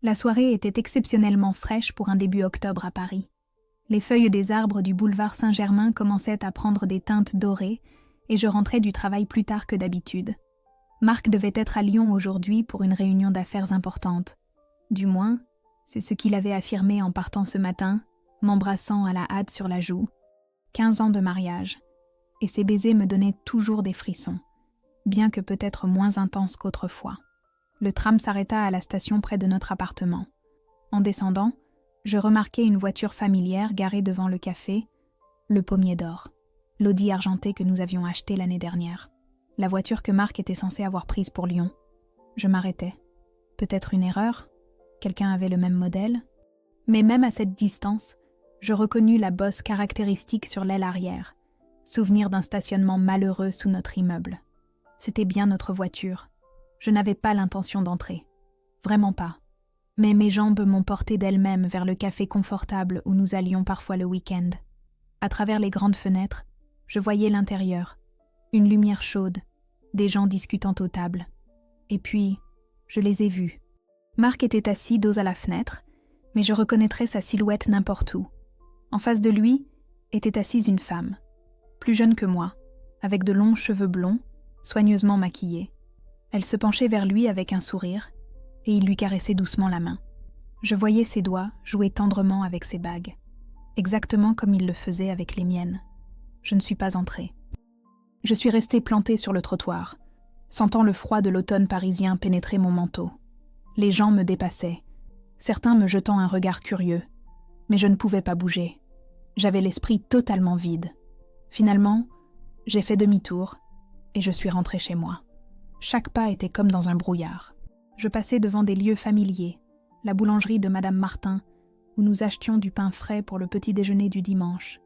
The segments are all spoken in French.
La soirée était exceptionnellement fraîche pour un début octobre à Paris. Les feuilles des arbres du boulevard Saint-Germain commençaient à prendre des teintes dorées et je rentrais du travail plus tard que d'habitude. Marc devait être à Lyon aujourd'hui pour une réunion d'affaires importante. Du moins, c'est ce qu'il avait affirmé en partant ce matin, m'embrassant à la hâte sur la joue. 15 ans de mariage, et ses baisers me donnaient toujours des frissons, bien que peut-être moins intenses qu'autrefois. Le tram s'arrêta à la station près de notre appartement. En descendant, je remarquai une voiture familière garée devant le café, le Pommier d'Or, l'Audi argenté que nous avions acheté l'année dernière. La voiture que Marc était censé avoir prise pour Lyon. Je m'arrêtai. Peut-être une erreur? Quelqu'un avait le même modèle? Mais même à cette distance, je reconnus la bosse caractéristique sur l'aile arrière, souvenir d'un stationnement malheureux sous notre immeuble. C'était bien notre voiture. Je n'avais pas l'intention d'entrer. Vraiment pas. Mais mes jambes m'ont porté d'elles-mêmes vers le café confortable où nous allions parfois le week-end. À travers les grandes fenêtres, je voyais l'intérieur, une lumière chaude, des gens discutant aux tables. Et puis, je les ai vus. Marc était assis dos à la fenêtre, mais je reconnaîtrais sa silhouette n'importe où. En face de lui était assise une femme, plus jeune que moi, avec de longs cheveux blonds, soigneusement maquillés. Elle se penchait vers lui avec un sourire, et il lui caressait doucement la main. Je voyais ses doigts jouer tendrement avec ses bagues, exactement comme il le faisait avec les miennes. Je ne suis pas entrée. Je suis restée plantée sur le trottoir, sentant le froid de l'automne parisien pénétrer mon manteau. Les gens me dépassaient, certains me jetant un regard curieux, mais je ne pouvais pas bouger. J'avais l'esprit totalement vide. Finalement, j'ai fait demi-tour et je suis rentrée chez moi. Chaque pas était comme dans un brouillard. Je passais devant des lieux familiers, la boulangerie de Madame Martin, où nous achetions du pain frais pour le petit déjeuner du dimanche,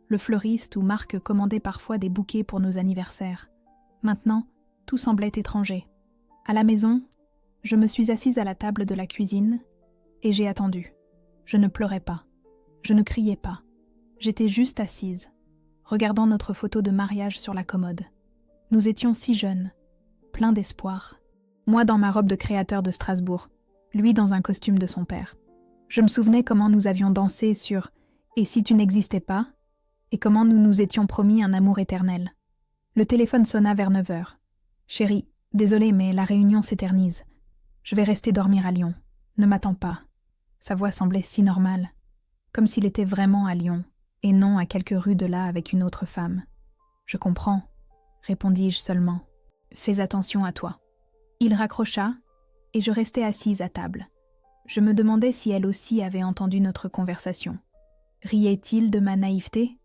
le fleuriste où Marc commandait parfois des bouquets pour nos anniversaires. Maintenant, tout semblait étranger. À la maison, je me suis assise à la table de la cuisine et j'ai attendu. Je ne pleurais pas. Je ne criais pas. J'étais juste assise, regardant notre photo de mariage sur la commode. Nous étions si jeunes, pleins d'espoir. Moi dans ma robe de créateur de Strasbourg, lui dans un costume de son père. Je me souvenais comment nous avions dansé sur « Et si tu n'existais pas ?» et comment nous nous étions promis un amour éternel. Le téléphone sonna vers 9h. « Chérie, désolée mais la réunion s'éternise. Je vais rester dormir à Lyon. Ne m'attends pas. » Sa voix semblait si normale, comme s'il était vraiment à Lyon, et non à quelques rues de là avec une autre femme. « Je comprends, » répondis-je seulement. « Fais attention à toi. » Il raccrocha, et je restai assise à table. Je me demandais si elle aussi avait entendu notre conversation. Riait-il de ma naïveté?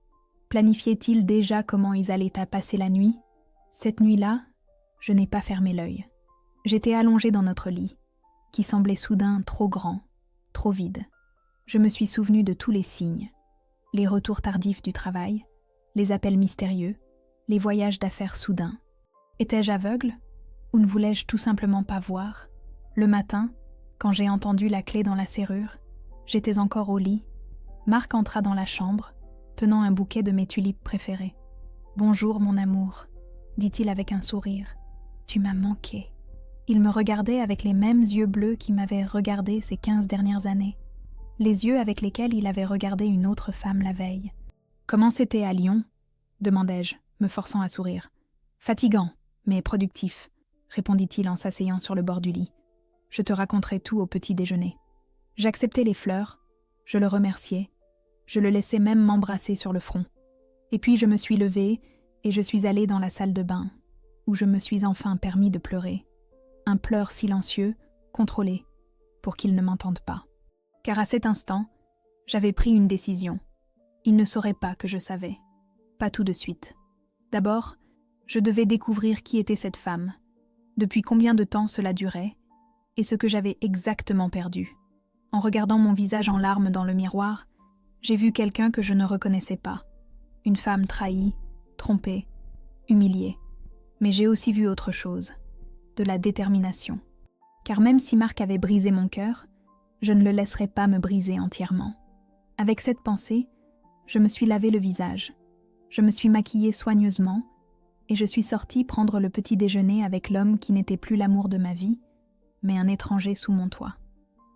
Planifiait-il déjà comment ils allaient à passer la nuit? Cette nuit-là, je n'ai pas fermé l'œil. J'étais allongée dans notre lit, qui semblait soudain trop grand, trop vide. Je me suis souvenue de tous les signes. Les retours tardifs du travail, les appels mystérieux, les voyages d'affaires soudains. Étais-je aveugle? Ou ne voulais-je tout simplement pas voir? Le matin, quand j'ai entendu la clé dans la serrure, j'étais encore au lit. Marc entra dans la chambre, tenant un bouquet de mes tulipes préférées. « Bonjour, mon amour », dit-il avec un sourire. « Tu m'as manqué. » Il me regardait avec les mêmes yeux bleus qui m'avaient regardé ces 15 dernières années. Les yeux avec lesquels il avait regardé une autre femme la veille. « Comment c'était à Lyon ?» demandai-je, me forçant à sourire. « Fatigant, mais productif. » répondit-il en s'asseyant sur le bord du lit. « Je te raconterai tout au petit déjeuner. » J'acceptai les fleurs, je le remerciai, je le laissai même m'embrasser sur le front. Et puis je me suis levée et je suis allée dans la salle de bain, où je me suis enfin permis de pleurer. Un pleur silencieux, contrôlé, pour qu'il ne m'entende pas. Car à cet instant, j'avais pris une décision. Il ne saurait pas que je savais. Pas tout de suite. D'abord, je devais découvrir qui était cette femme, depuis combien de temps cela durait, et ce que j'avais exactement perdu. En regardant mon visage en larmes dans le miroir, j'ai vu quelqu'un que je ne reconnaissais pas. Une femme trahie, trompée, humiliée. Mais j'ai aussi vu autre chose, de la détermination. Car même si Marc avait brisé mon cœur, je ne le laisserai pas me briser entièrement. Avec cette pensée, je me suis lavé le visage. Je me suis maquillée soigneusement et je suis sortie prendre le petit déjeuner avec l'homme qui n'était plus l'amour de ma vie, mais un étranger sous mon toit.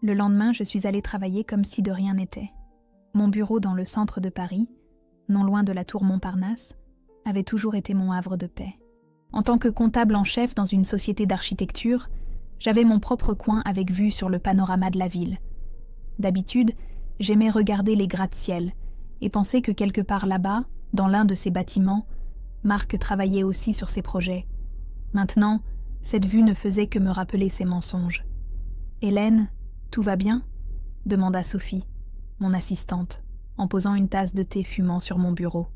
Le lendemain, je suis allée travailler comme si de rien n'était. Mon bureau dans le centre de Paris, non loin de la tour Montparnasse, avait toujours été mon havre de paix. En tant que comptable en chef dans une société d'architecture, j'avais mon propre coin avec vue sur le panorama de la ville. D'habitude, j'aimais regarder les gratte-ciel et penser que quelque part là-bas, dans l'un de ces bâtiments, Marc travaillait aussi sur ses projets. Maintenant, cette vue ne faisait que me rappeler ses mensonges. « Hélène, tout va bien ?» demanda Sophie, mon assistante, en posant une tasse de thé fumant sur mon bureau.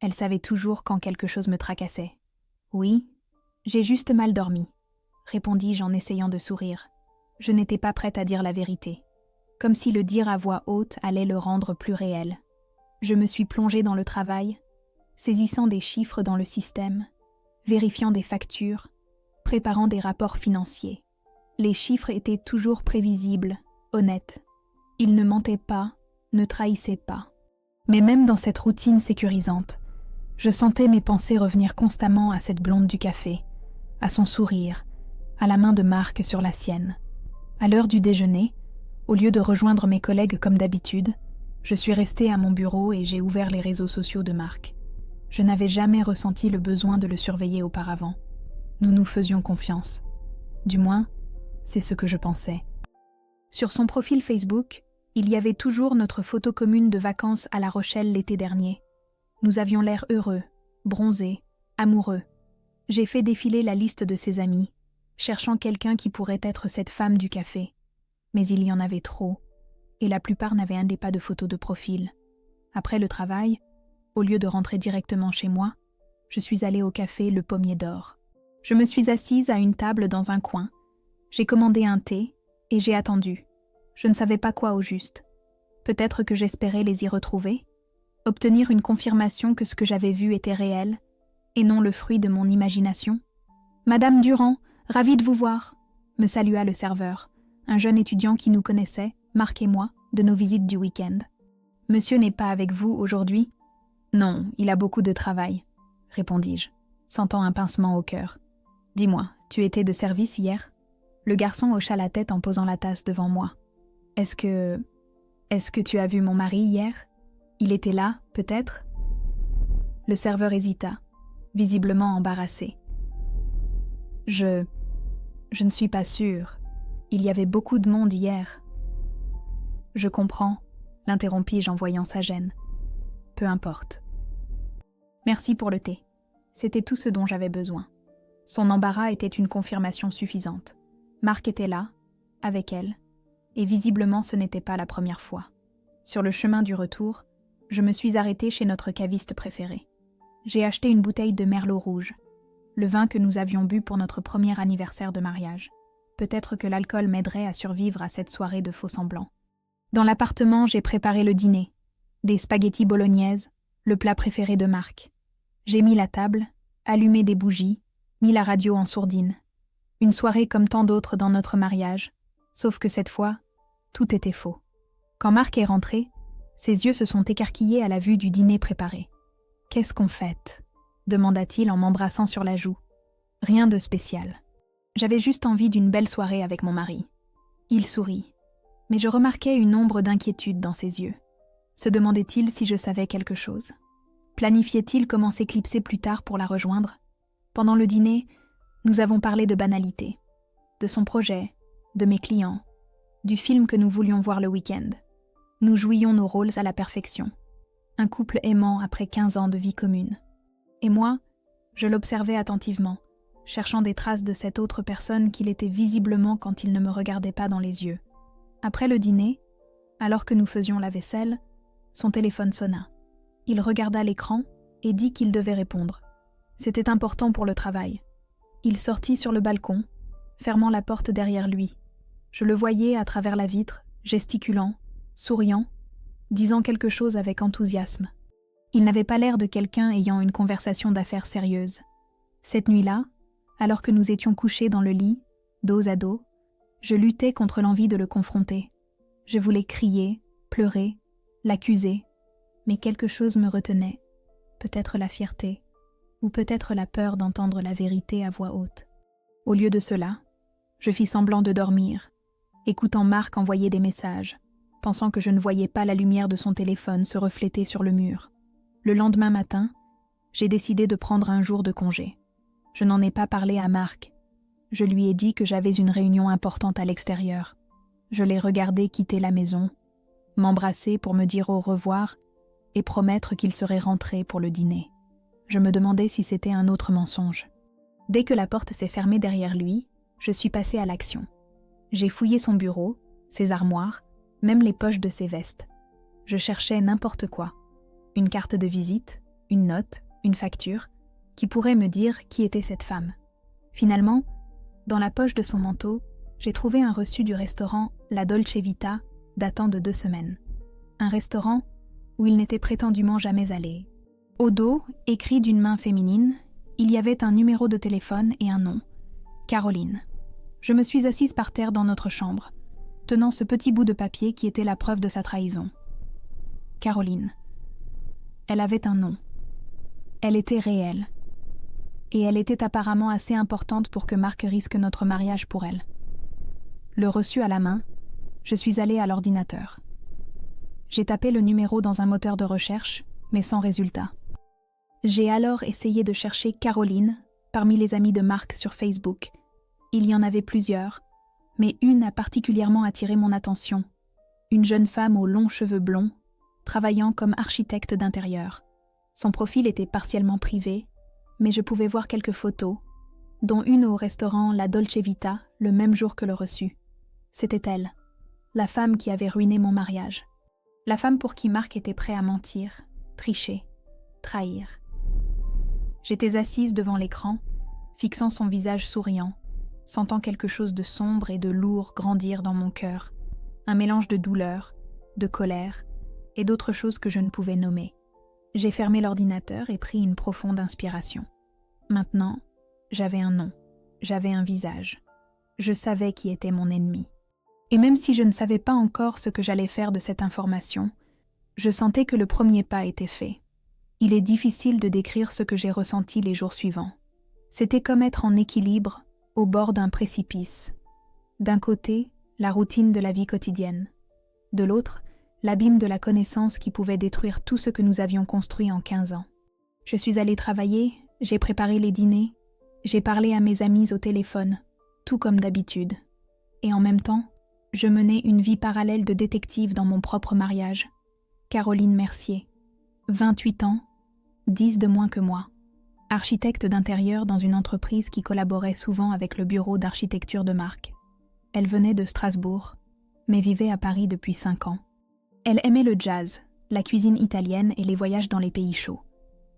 Elle savait toujours quand quelque chose me tracassait. « Oui, j'ai juste mal dormi », répondis-je en essayant de sourire. Je n'étais pas prête à dire la vérité, comme si le dire à voix haute allait le rendre plus réel. Je me suis plongée dans le travail, saisissant des chiffres dans le système, vérifiant des factures, préparant des rapports financiers. Les chiffres étaient toujours prévisibles, honnêtes. Ils ne mentaient pas, ne trahissaient pas. Mais même dans cette routine sécurisante, je sentais mes pensées revenir constamment à cette blonde du café, à son sourire, à la main de Marc sur la sienne. À l'heure du déjeuner, au lieu de rejoindre mes collègues comme d'habitude, je suis restée à mon bureau et j'ai ouvert les réseaux sociaux de Marc. Je n'avais jamais ressenti le besoin de le surveiller auparavant. Nous nous faisions confiance. Du moins, c'est ce que je pensais. Sur son profil Facebook, il y avait toujours notre photo commune de vacances à La Rochelle l'été dernier. Nous avions l'air heureux, bronzés, amoureux. J'ai fait défiler la liste de ses amis, cherchant quelqu'un qui pourrait être cette femme du café. Mais il y en avait trop, et la plupart n'avaient un des pas de photos de profil. Après le travail, au lieu de rentrer directement chez moi, je suis allée au café Le Pommier d'Or. Je me suis assise à une table dans un coin. J'ai commandé un thé et j'ai attendu. Je ne savais pas quoi au juste. Peut-être que j'espérais les y retrouver, obtenir une confirmation que ce que j'avais vu était réel, et non le fruit de mon imagination. « Madame Durand, ravie de vous voir !» me salua le serveur, un jeune étudiant qui nous connaissait, Marc et moi, de nos visites du week-end. « Monsieur n'est pas avec vous aujourd'hui ?»« Non, il a beaucoup de travail, » répondis-je, sentant un pincement au cœur. « Dis-moi, tu étais de service hier ?» Le garçon hocha la tête en posant la tasse devant moi. « Est-ce que tu as vu mon mari hier ? Il était là, peut-être ?» Le serveur hésita, visiblement embarrassé. Je ne suis pas sûre. Il y avait beaucoup de monde hier. »« Je comprends, » l'interrompis-je en voyant sa gêne. « Peu importe. »« Merci pour le thé. C'était tout ce dont j'avais besoin. » Son embarras était une confirmation suffisante. Marc était là, avec elle, et visiblement ce n'était pas la première fois. Sur le chemin du retour, je me suis arrêtée chez notre caviste préféré. J'ai acheté une bouteille de Merlot rouge, le vin que nous avions bu pour notre premier anniversaire de mariage. Peut-être que l'alcool m'aiderait à survivre à cette soirée de faux-semblants. Dans l'appartement, j'ai préparé le dîner. Des spaghettis bolognaises, le plat préféré de Marc. J'ai mis la table, allumé des bougies, mis la radio en sourdine. Une soirée comme tant d'autres dans notre mariage, sauf que cette fois, tout était faux. Quand Marc est rentré, ses yeux se sont écarquillés à la vue du dîner préparé. « Qu'est-ce qu'on fête ?» demanda-t-il en m'embrassant sur la joue. Rien de spécial. J'avais juste envie d'une belle soirée avec mon mari. Il sourit, mais je remarquais une ombre d'inquiétude dans ses yeux. Se demandait-il si je savais quelque chose? Planifiait-il comment s'éclipser plus tard pour la rejoindre? Pendant le dîner, nous avons parlé de banalité, de son projet, de mes clients, du film que nous voulions voir le week-end. Nous jouions nos rôles à la perfection. Un couple aimant après 15 ans de vie commune. Et moi, je l'observais attentivement, cherchant des traces de cette autre personne qu'il était visiblement quand il ne me regardait pas dans les yeux. Après le dîner, alors que nous faisions la vaisselle, son téléphone sonna. Il regarda l'écran et dit qu'il devait répondre. C'était important pour le travail. Il sortit sur le balcon, fermant la porte derrière lui. Je le voyais à travers la vitre, gesticulant, souriant, disant quelque chose avec enthousiasme. Il n'avait pas l'air de quelqu'un ayant une conversation d'affaires sérieuse. Cette nuit-là, alors que nous étions couchés dans le lit, dos à dos, je luttais contre l'envie de le confronter. Je voulais crier, pleurer, l'accuser, mais quelque chose me retenait, peut-être la fierté, ou peut-être la peur d'entendre la vérité à voix haute. Au lieu de cela, je fis semblant de dormir, écoutant Marc envoyer des messages, pensant que je ne voyais pas la lumière de son téléphone se refléter sur le mur. Le lendemain matin, j'ai décidé de prendre un jour de congé. Je n'en ai pas parlé à Marc. Je lui ai dit que j'avais une réunion importante à l'extérieur. Je l'ai regardé quitter la maison, m'embrasser pour me dire au revoir et promettre qu'il serait rentré pour le dîner. Je me demandais si c'était un autre mensonge. Dès que la porte s'est fermée derrière lui, je suis passée à l'action. J'ai fouillé son bureau, ses armoires, même les poches de ses vestes. Je cherchais n'importe quoi. Une carte de visite, une note, une facture, qui pourrait me dire qui était cette femme. Finalement, dans la poche de son manteau, j'ai trouvé un reçu du restaurant La Dolce Vita datant de 2 semaines. Un restaurant où il n'était prétendument jamais allé. Au dos, écrit d'une main féminine, il y avait un numéro de téléphone et un nom, Caroline. Je me suis assise par terre dans notre chambre, tenant ce petit bout de papier qui était la preuve de sa trahison. Caroline. Elle avait un nom. Elle était réelle. Et elle était apparemment assez importante pour que Marc risque notre mariage pour elle. Le reçu à la main, je suis allée à l'ordinateur. J'ai tapé le numéro dans un moteur de recherche, mais sans résultat. J'ai alors essayé de chercher Caroline parmi les amis de Marc sur Facebook. Il y en avait plusieurs, mais une a particulièrement attiré mon attention. Une jeune femme aux longs cheveux blonds, travaillant comme architecte d'intérieur. Son profil était partiellement privé, mais je pouvais voir quelques photos, dont une au restaurant La Dolce Vita le même jour que le reçu. C'était elle, la femme qui avait ruiné mon mariage. La femme pour qui Marc était prêt à mentir, tricher, trahir. J'étais assise devant l'écran, fixant son visage souriant, sentant quelque chose de sombre et de lourd grandir dans mon cœur, un mélange de douleur, de colère et d'autres choses que je ne pouvais nommer. J'ai fermé l'ordinateur et pris une profonde inspiration. Maintenant, j'avais un nom, j'avais un visage. Je savais qui était mon ennemi. Et même si je ne savais pas encore ce que j'allais faire de cette information, je sentais que le premier pas était fait. Il est difficile de décrire ce que j'ai ressenti les jours suivants. C'était comme être en équilibre au bord d'un précipice. D'un côté, la routine de la vie quotidienne. De l'autre, l'abîme de la connaissance qui pouvait détruire tout ce que nous avions construit en 15 ans. Je suis allée travailler, j'ai préparé les dîners, j'ai parlé à mes amis au téléphone, tout comme d'habitude. Et en même temps, je menais une vie parallèle de détective dans mon propre mariage. Caroline Mercier, 28 ans, 10 de moins que moi. Architecte d'intérieur dans une entreprise qui collaborait souvent avec le bureau d'architecture de Marc. Elle venait de Strasbourg, mais vivait à Paris depuis 5 ans. Elle aimait le jazz, la cuisine italienne et les voyages dans les pays chauds.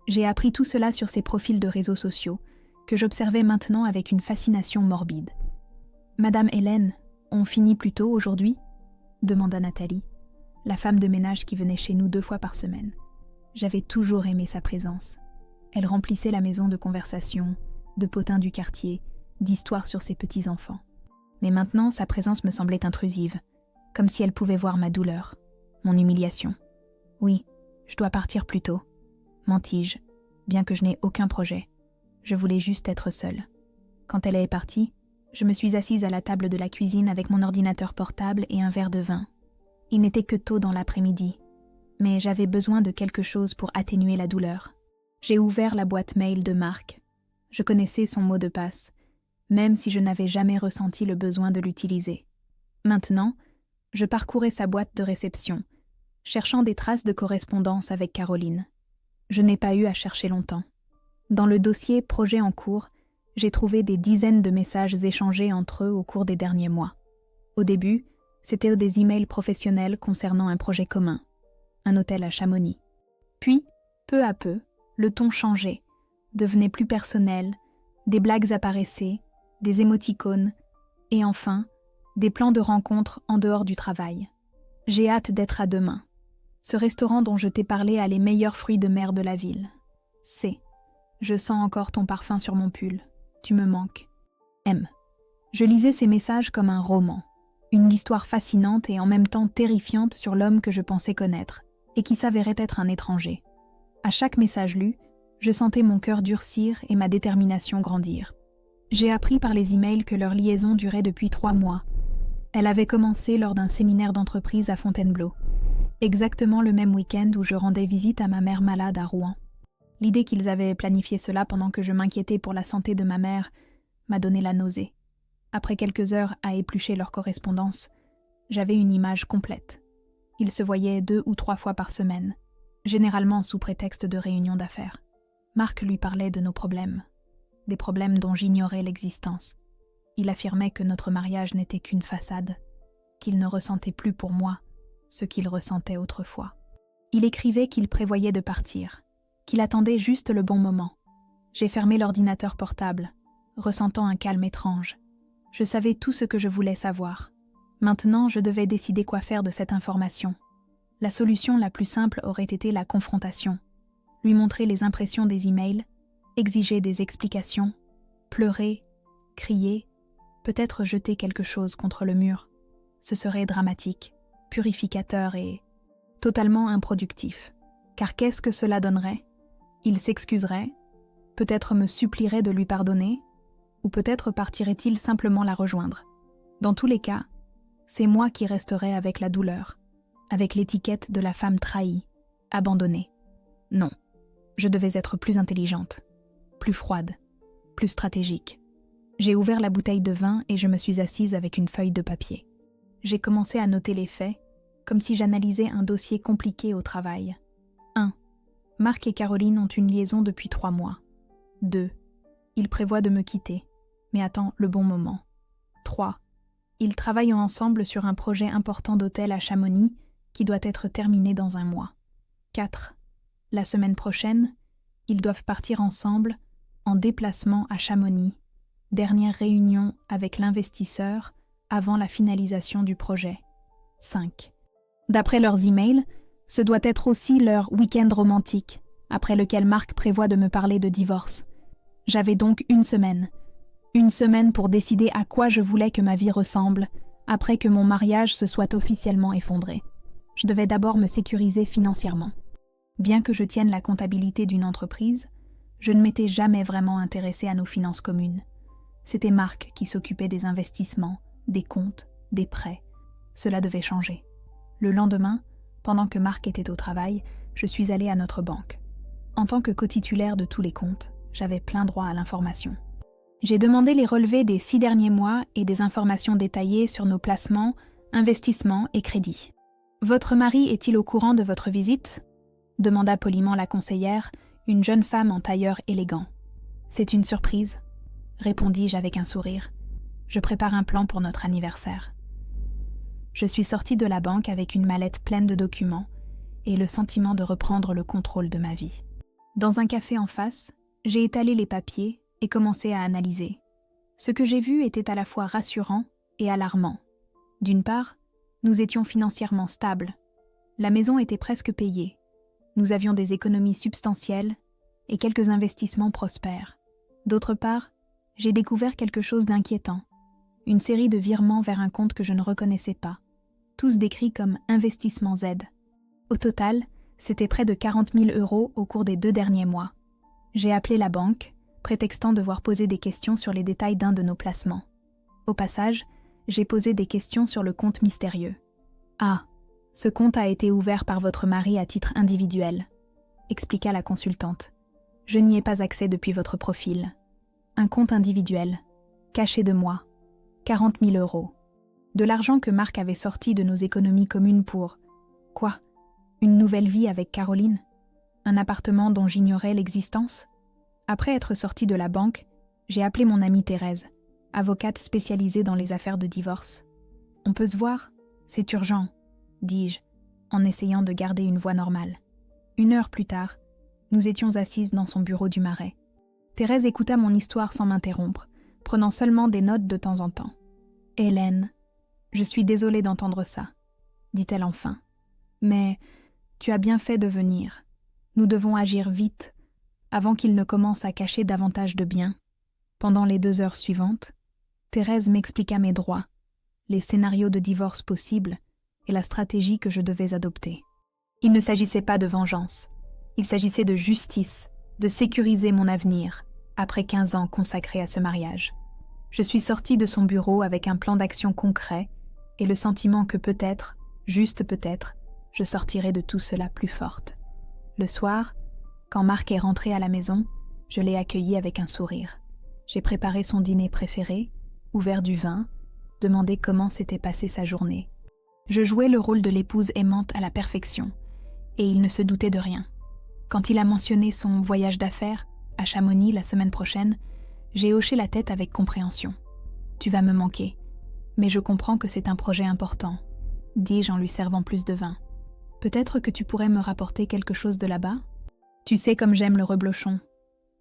J'ai appris tout cela sur ses profils de réseaux sociaux, que j'observais maintenant avec une fascination morbide. « Madame Hélène, on finit plus tôt aujourd'hui ?» demanda Nathalie, la femme de ménage qui venait chez nous 2 fois par semaine. J'avais toujours aimé sa présence. Elle remplissait la maison de conversations, de potins du quartier, d'histoires sur ses petits-enfants. Mais maintenant, sa présence me semblait intrusive, comme si elle pouvait voir ma douleur, mon humiliation. « Oui, je dois partir plus tôt, » mentis-je, bien que je n'ai aucun projet. Je voulais juste être seule. Quand elle est partie, je me suis assise à la table de la cuisine avec mon ordinateur portable et un verre de vin. Il n'était que tôt dans l'après-midi, mais j'avais besoin de quelque chose pour atténuer la douleur. J'ai ouvert la boîte mail de Marc. Je connaissais son mot de passe, même si je n'avais jamais ressenti le besoin de l'utiliser. Maintenant, je parcourais sa boîte de réception, cherchant des traces de correspondance avec Caroline. Je n'ai pas eu à chercher longtemps. Dans le dossier « Projet en cours », j'ai trouvé des dizaines de messages échangés entre eux au cours des derniers mois. Au début, c'était des emails professionnels concernant un projet commun, un hôtel à Chamonix. Puis, peu à peu, le ton changeait, devenait plus personnel, des blagues apparaissaient, des émoticônes, et enfin, des plans de rencontres en dehors du travail. J'ai hâte d'être à demain. Ce restaurant dont je t'ai parlé a les meilleurs fruits de mer de la ville. C. Je sens encore ton parfum sur mon pull. Tu me manques. M. Je lisais ces messages comme un roman, une histoire fascinante et en même temps terrifiante sur l'homme que je pensais connaître et qui s'avérait être un étranger. À chaque message lu, je sentais mon cœur durcir et ma détermination grandir. J'ai appris par les emails que leur liaison durait depuis 3 mois Elle avait commencé lors d'un séminaire d'entreprise à Fontainebleau, exactement le même week-end où je rendais visite à ma mère malade à Rouen. L'idée qu'ils avaient planifié cela pendant que je m'inquiétais pour la santé de ma mère m'a donné la nausée. Après quelques heures à éplucher leur correspondance, j'avais une image complète. Ils se voyaient 2 ou 3 fois par semaine, généralement sous prétexte de réunions d'affaires. Marc lui parlait de nos problèmes, des problèmes dont j'ignorais l'existence. Il affirmait que notre mariage n'était qu'une façade, qu'il ne ressentait plus pour moi ce qu'il ressentait autrefois. Il écrivait qu'il prévoyait de partir, qu'il attendait juste le bon moment. J'ai fermé l'ordinateur portable, ressentant un calme étrange. Je savais tout ce que je voulais savoir. Maintenant, je devais décider quoi faire de cette information. La solution la plus simple aurait été la confrontation. Lui montrer les impressions des emails, exiger des explications, pleurer, crier, peut-être jeter quelque chose contre le mur. Ce serait dramatique, purificateur et totalement improductif. Car qu'est-ce que cela donnerait ? Il s'excuserait, peut-être me supplierait de lui pardonner, ou peut-être partirait-il simplement la rejoindre. Dans tous les cas, c'est moi qui resterai avec la douleur, avec l'étiquette de la femme trahie, abandonnée. Non, je devais être plus intelligente, plus froide, plus stratégique. J'ai ouvert la bouteille de vin et je me suis assise avec une feuille de papier. J'ai commencé à noter les faits, comme si j'analysais un dossier compliqué au travail. 1. Marc et Caroline ont une liaison depuis 3 mois. 2. Ils prévoient de me quitter, mais attend le bon moment. 3. Ils travaillent ensemble sur un projet important d'hôtel à Chamonix qui doit être terminé dans 1 mois. 4. La semaine prochaine, ils doivent partir ensemble en déplacement à Chamonix. Dernière réunion avec l'investisseur avant la finalisation du projet. 5. D'après leurs emails, ce doit être aussi leur week-end romantique, après lequel Marc prévoit de me parler de divorce. J'avais donc 1 semaine. 1 semaine pour décider à quoi je voulais que ma vie ressemble, après que mon mariage se soit officiellement effondré. Je devais d'abord me sécuriser financièrement. Bien que je tienne la comptabilité d'une entreprise, je ne m'étais jamais vraiment intéressée à nos finances communes. C'était Marc qui s'occupait des investissements, des comptes, des prêts. Cela devait changer. Le lendemain, pendant que Marc était au travail, je suis allée à notre banque. En tant que cotitulaire de tous les comptes, j'avais plein droit à l'information. J'ai demandé les relevés des 6 derniers mois et des informations détaillées sur nos placements, investissements et crédits. « Votre mari est-il au courant de votre visite ?» demanda poliment la conseillère, une jeune femme en tailleur élégant. « C'est une surprise », répondis-je avec un sourire. « Je prépare un plan pour notre anniversaire. » Je suis sortie de la banque avec une mallette pleine de documents et le sentiment de reprendre le contrôle de ma vie. Dans un café en face, j'ai étalé les papiers et commencé à analyser. Ce que j'ai vu était à la fois rassurant et alarmant. D'une part, nous étions financièrement stables. La maison était presque payée. Nous avions des économies substantielles et quelques investissements prospères. D'autre part, j'ai découvert quelque chose d'inquiétant. Une série de virements vers un compte que je ne reconnaissais pas, tous décrits comme investissement Z. Au total, c'était près de 40 000 € au cours des 2 derniers mois. J'ai appelé la banque, prétextant devoir poser des questions sur les détails d'un de nos placements. Au passage, j'ai posé des questions sur le compte mystérieux. « Ah, ce compte a été ouvert par votre mari à titre individuel », expliqua la consultante. « Je n'y ai pas accès depuis votre profil. Un compte individuel, caché de moi, 40 000 €. De l'argent que Marc avait sorti de nos économies communes pour... Quoi ? Une nouvelle vie avec Caroline ? Un appartement dont j'ignorais l'existence ? Après être sortie de la banque, j'ai appelé mon amie Thérèse, avocate spécialisée dans les affaires de divorce. « On peut se voir ? C'est urgent », dis-je, en essayant de garder une voix normale. 1 heure plus tard, nous étions assises dans son bureau du Marais. Thérèse écouta mon histoire sans m'interrompre, prenant seulement des notes de temps en temps. « Hélène, je suis désolée d'entendre ça, » dit-elle enfin. « Mais tu as bien fait de venir. Nous devons agir vite, avant qu'il ne commence à cacher davantage de biens. » Pendant les 2 heures suivantes, Thérèse m'expliqua mes droits, les scénarios de divorce possibles et la stratégie que je devais adopter. Il ne s'agissait pas de vengeance, il s'agissait de justice, de sécuriser mon avenir, après 15 ans consacrés à ce mariage. Je suis sortie de son bureau avec un plan d'action concret et le sentiment que peut-être, juste peut-être, je sortirai de tout cela plus forte. Le soir, quand Marc est rentré à la maison, je l'ai accueilli avec un sourire. J'ai préparé son dîner préféré, ouvert du vin, demandé comment s'était passée sa journée. Je jouais le rôle de l'épouse aimante à la perfection, et il ne se doutait de rien. Quand il a mentionné son voyage d'affaires à Chamonix la semaine prochaine, j'ai hoché la tête avec compréhension. « Tu vas me manquer, mais je comprends que c'est un projet important, » dis-je en lui servant plus de vin. « Peut-être que tu pourrais me rapporter quelque chose de là-bas ? Tu sais comme j'aime le reblochon. »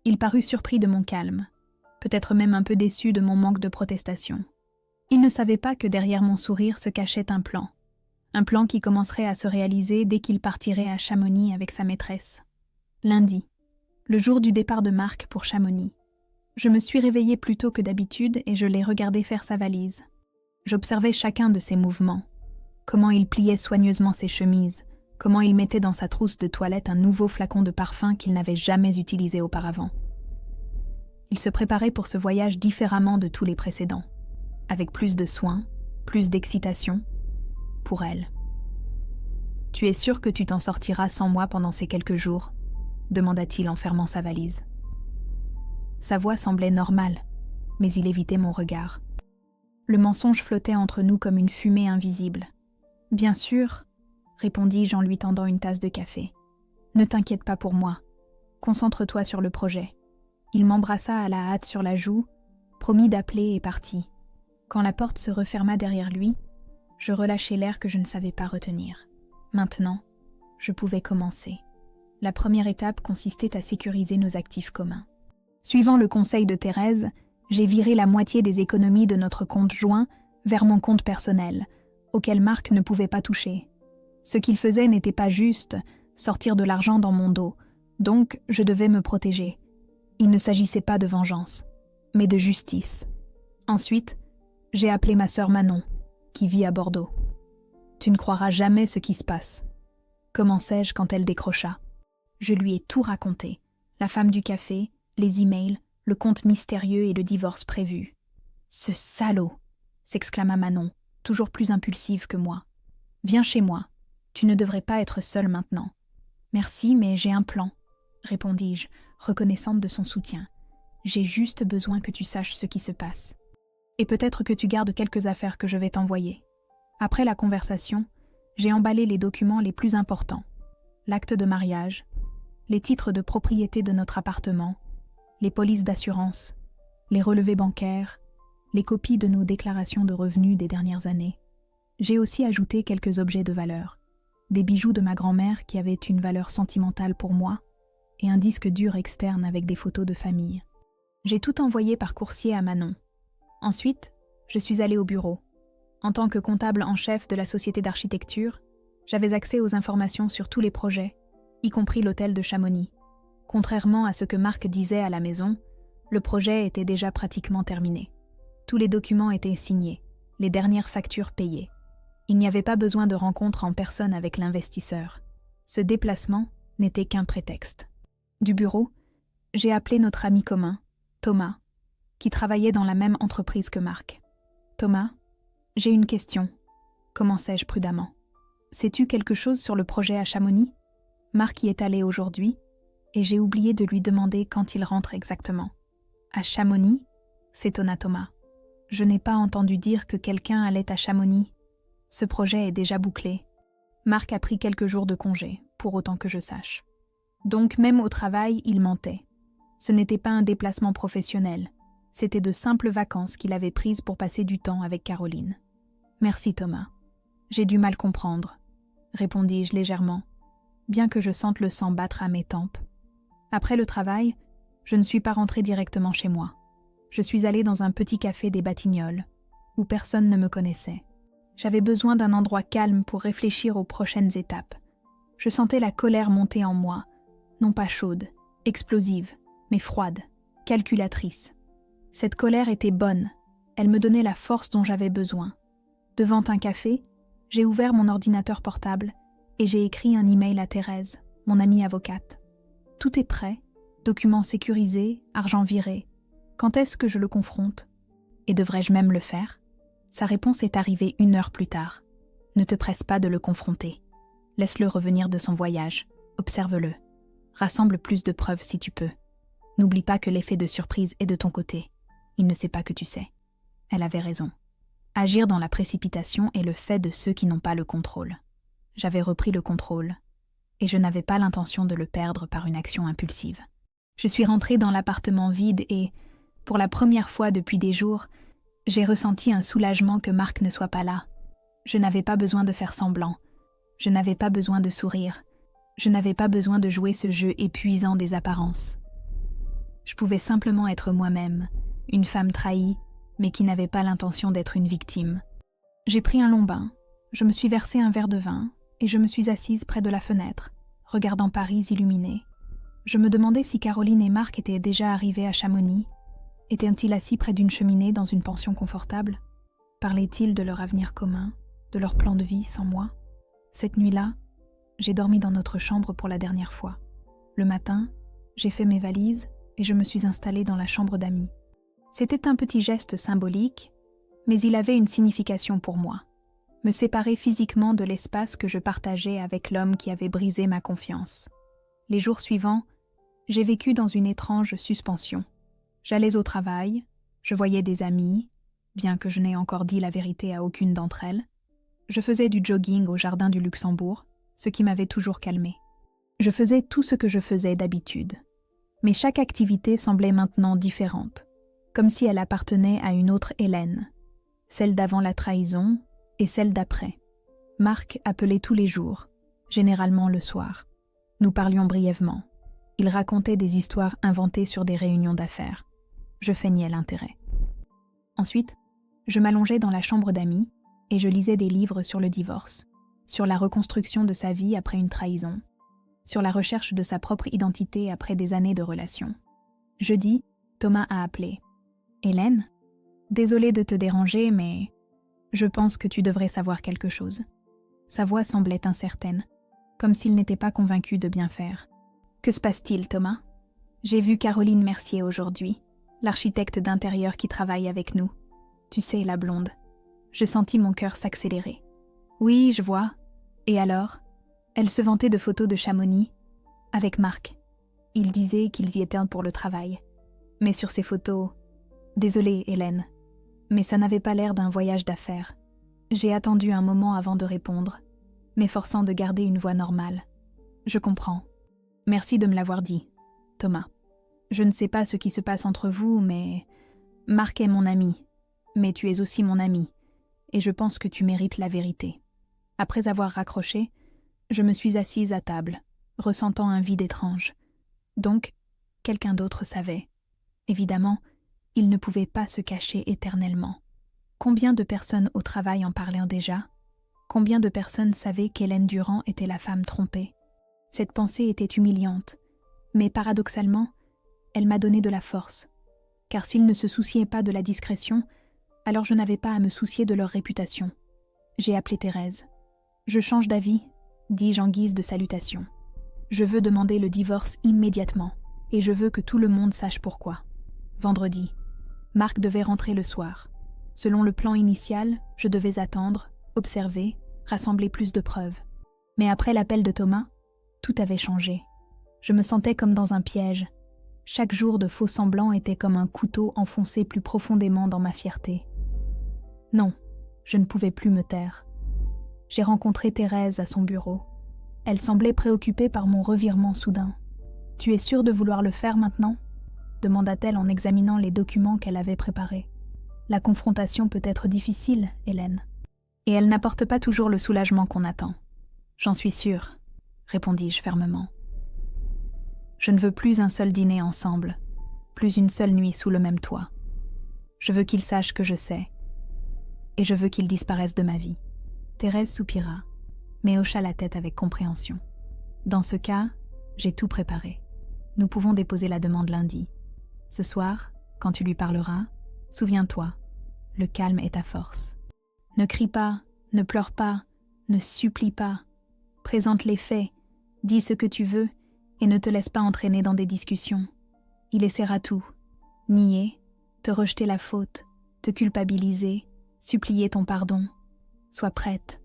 Il parut surpris de mon calme, peut-être même un peu déçu de mon manque de protestation. Il ne savait pas que derrière mon sourire se cachait un plan qui commencerait à se réaliser dès qu'il partirait à Chamonix avec sa maîtresse. Lundi, le jour du départ de Marc pour Chamonix. Je me suis réveillée plus tôt que d'habitude et je l'ai regardé faire sa valise. J'observais chacun de ses mouvements. Comment il pliait soigneusement ses chemises, comment il mettait dans sa trousse de toilette un nouveau flacon de parfum qu'il n'avait jamais utilisé auparavant. Il se préparait pour ce voyage différemment de tous les précédents, avec plus de soin, plus d'excitation, pour elle. « Tu es sûr que tu t'en sortiras sans moi pendant ces quelques jours ?» demanda-t-il en fermant sa valise. Sa voix semblait normale, mais il évitait mon regard. Le mensonge flottait entre nous comme une fumée invisible. « Bien sûr, » répondis-je en lui tendant une tasse de café. « Ne t'inquiète pas pour moi. Concentre-toi sur le projet. » Il m'embrassa à la hâte sur la joue, promit d'appeler et partit. Quand la porte se referma derrière lui, je relâchai l'air que je ne savais pas retenir. Maintenant, je pouvais commencer. La première étape consistait à sécuriser nos actifs communs. Suivant le conseil de Thérèse, j'ai viré la moitié des économies de notre compte joint vers mon compte personnel, auquel Marc ne pouvait pas toucher. Ce qu'il faisait n'était pas juste, sortir de l'argent dans mon dos, donc je devais me protéger. Il ne s'agissait pas de vengeance, mais de justice. Ensuite, j'ai appelé ma sœur Manon, qui vit à Bordeaux. « Tu ne croiras jamais ce qui se passe. » Commençai-je quand elle décrocha. Je lui ai tout raconté, la femme du café, les emails, le compte mystérieux et le divorce prévu. « Ce salaud !» s'exclama Manon, toujours plus impulsive que moi. « Viens chez moi, tu ne devrais pas être seule maintenant. »« Merci, mais j'ai un plan, » répondis-je, reconnaissante de son soutien. « J'ai juste besoin que tu saches ce qui se passe. Et peut-être que tu gardes quelques affaires que je vais t'envoyer. » Après la conversation, j'ai emballé les documents les plus importants. L'acte de mariage, les titres de propriété de notre appartement, les polices d'assurance, les relevés bancaires, les copies de nos déclarations de revenus des dernières années. J'ai aussi ajouté quelques objets de valeur, des bijoux de ma grand-mère qui avaient une valeur sentimentale pour moi, et un disque dur externe avec des photos de famille. J'ai tout envoyé par coursier à Manon. Ensuite, je suis allée au bureau. En tant que comptable en chef de la société d'architecture, j'avais accès aux informations sur tous les projets, y compris l'hôtel de Chamonix. Contrairement à ce que Marc disait à la maison, le projet était déjà pratiquement terminé. Tous les documents étaient signés, les dernières factures payées. Il n'y avait pas besoin de rencontre en personne avec l'investisseur. Ce déplacement n'était qu'un prétexte. Du bureau, j'ai appelé notre ami commun, Thomas, qui travaillait dans la même entreprise que Marc. « Thomas, j'ai une question, » commençai-je prudemment. « Sais-tu quelque chose sur le projet à Chamonix ? Marc y est allé aujourd'hui, et j'ai oublié de lui demander quand il rentre exactement. »« À Chamonix ?» s'étonna Thomas. « Je n'ai pas entendu dire que quelqu'un allait à Chamonix. Ce projet est déjà bouclé. Marc a pris quelques jours de congé, pour autant que je sache. Donc même au travail, il mentait. Ce n'était pas un déplacement professionnel. C'était de simples vacances qu'il avait prises pour passer du temps avec Caroline. « Merci Thomas. J'ai du mal comprendre, » répondis-je légèrement, bien que je sente le sang battre à mes tempes. Après le travail, je ne suis pas rentrée directement chez moi. Je suis allée dans un petit café des Batignolles, où personne ne me connaissait. J'avais besoin d'un endroit calme pour réfléchir aux prochaines étapes. Je sentais la colère monter en moi, non pas chaude, explosive, mais froide, calculatrice. Cette colère était bonne, elle me donnait la force dont j'avais besoin. Devant un café, j'ai ouvert mon ordinateur portable et j'ai écrit un email à Thérèse, mon amie avocate. Tout est prêt, documents sécurisés, argent viré. Quand est-ce que je le confronte ? Et devrais-je même le faire ? Sa réponse est arrivée 1 heure plus tard. Ne te presse pas de le confronter. Laisse-le revenir de son voyage. Observe-le. Rassemble plus de preuves si tu peux. N'oublie pas que l'effet de surprise est de ton côté. Il ne sait pas que tu sais. Elle avait raison. Agir dans la précipitation est le fait de ceux qui n'ont pas le contrôle. J'avais repris le contrôle, et je n'avais pas l'intention de le perdre par une action impulsive. Je suis rentrée dans l'appartement vide et, pour la première fois depuis des jours, j'ai ressenti un soulagement que Marc ne soit pas là. Je n'avais pas besoin de faire semblant. Je n'avais pas besoin de sourire. Je n'avais pas besoin de jouer ce jeu épuisant des apparences. Je pouvais simplement être moi-même, une femme trahie, mais qui n'avait pas l'intention d'être une victime. J'ai pris un long bain, je me suis versé un verre de vin, et je me suis assise près de la fenêtre, regardant Paris illuminé. Je me demandais si Caroline et Marc étaient déjà arrivés à Chamonix. Étaient-ils assis près d'une cheminée dans une pension confortable? Parlaient-ils de leur avenir commun, de leur plan de vie sans moi? Cette nuit-là, j'ai dormi dans notre chambre pour la dernière fois. Le matin, j'ai fait mes valises et je me suis installée dans la chambre d'amis. C'était un petit geste symbolique, mais il avait une signification pour moi. Me séparer physiquement de l'espace que je partageais avec l'homme qui avait brisé ma confiance. Les jours suivants, j'ai vécu dans une étrange suspension. J'allais au travail, je voyais des amis, bien que je n'ai encore dit la vérité à aucune d'entre elles. Je faisais du jogging au jardin du Luxembourg, ce qui m'avait toujours calmée. Je faisais tout ce que je faisais d'habitude. Mais chaque activité semblait maintenant différente, comme si elle appartenait à une autre Hélène, celle d'avant la trahison et celle d'après. Marc appelait tous les jours, généralement le soir. Nous parlions brièvement. Il racontait des histoires inventées sur des réunions d'affaires. Je feignais l'intérêt. Ensuite, je m'allongeais dans la chambre d'amis et je lisais des livres sur le divorce, sur la reconstruction de sa vie après une trahison, sur la recherche de sa propre identité après des années de relation. Jeudi, Thomas a appelé. « Hélène, désolée de te déranger, mais je pense que tu devrais savoir quelque chose. » Sa voix semblait incertaine, comme s'il n'était pas convaincu de bien faire. « Que se passe-t-il, Thomas ? J'ai vu Caroline Mercier aujourd'hui, l'architecte d'intérieur qui travaille avec nous. Tu sais, la blonde. Je sentis mon cœur s'accélérer. Oui, je vois. Et alors ? Elle se vantait de photos de Chamonix, avec Marc. Il disait qu'ils y étaient pour le travail. Mais sur ces photos... Désolée, Hélène, mais ça n'avait pas l'air d'un voyage d'affaires. J'ai attendu un moment avant de répondre, m'efforçant de garder une voix normale. Je comprends. Merci de me l'avoir dit, Thomas. Je ne sais pas ce qui se passe entre vous, mais... Marc est mon ami, mais tu es aussi mon ami, et je pense que tu mérites la vérité. Après avoir raccroché, je me suis assise à table, ressentant un vide étrange. Donc, quelqu'un d'autre savait. Évidemment, il ne pouvait pas se cacher éternellement. Combien de personnes au travail en parlaient déjà? Combien de personnes savaient qu'Hélène Durand était la femme trompée? Cette pensée était humiliante, mais paradoxalement, elle m'a donné de la force. Car s'ils ne se souciaient pas de la discrétion, alors je n'avais pas à me soucier de leur réputation. J'ai appelé Thérèse. « Je change d'avis », dis-je en guise de salutation. « Je veux demander le divorce immédiatement, et je veux que tout le monde sache pourquoi. » Vendredi, Marc devait rentrer le soir. Selon le plan initial, je devais attendre, observer, rassembler plus de preuves. Mais après l'appel de Thomas, tout avait changé. Je me sentais comme dans un piège. Chaque jour de faux semblants était comme un couteau enfoncé plus profondément dans ma fierté. Non, je ne pouvais plus me taire. J'ai rencontré Thérèse à son bureau. Elle semblait préoccupée par mon revirement soudain. « Tu es sûre de vouloir le faire maintenant ?» demanda-t-elle en examinant les documents qu'elle avait préparés. « La confrontation peut être difficile, Hélène. Et elle n'apporte pas toujours le soulagement qu'on attend. »« J'en suis sûre, » répondis-je fermement. Je ne veux plus un seul dîner ensemble, plus une seule nuit sous le même toit. Je veux qu'il sache que je sais, et je veux qu'il disparaisse de ma vie. Thérèse soupira, mais hocha la tête avec compréhension. Dans ce cas, j'ai tout préparé. Nous pouvons déposer la demande lundi. Ce soir, quand tu lui parleras, souviens-toi, le calme est ta force. Ne crie pas, ne pleure pas, ne supplie pas. Présente les faits, dis ce que tu veux et ne te laisse pas entraîner dans des discussions. Il essaiera tout. Nier, te rejeter la faute, te culpabiliser, supplier ton pardon. Sois prête. »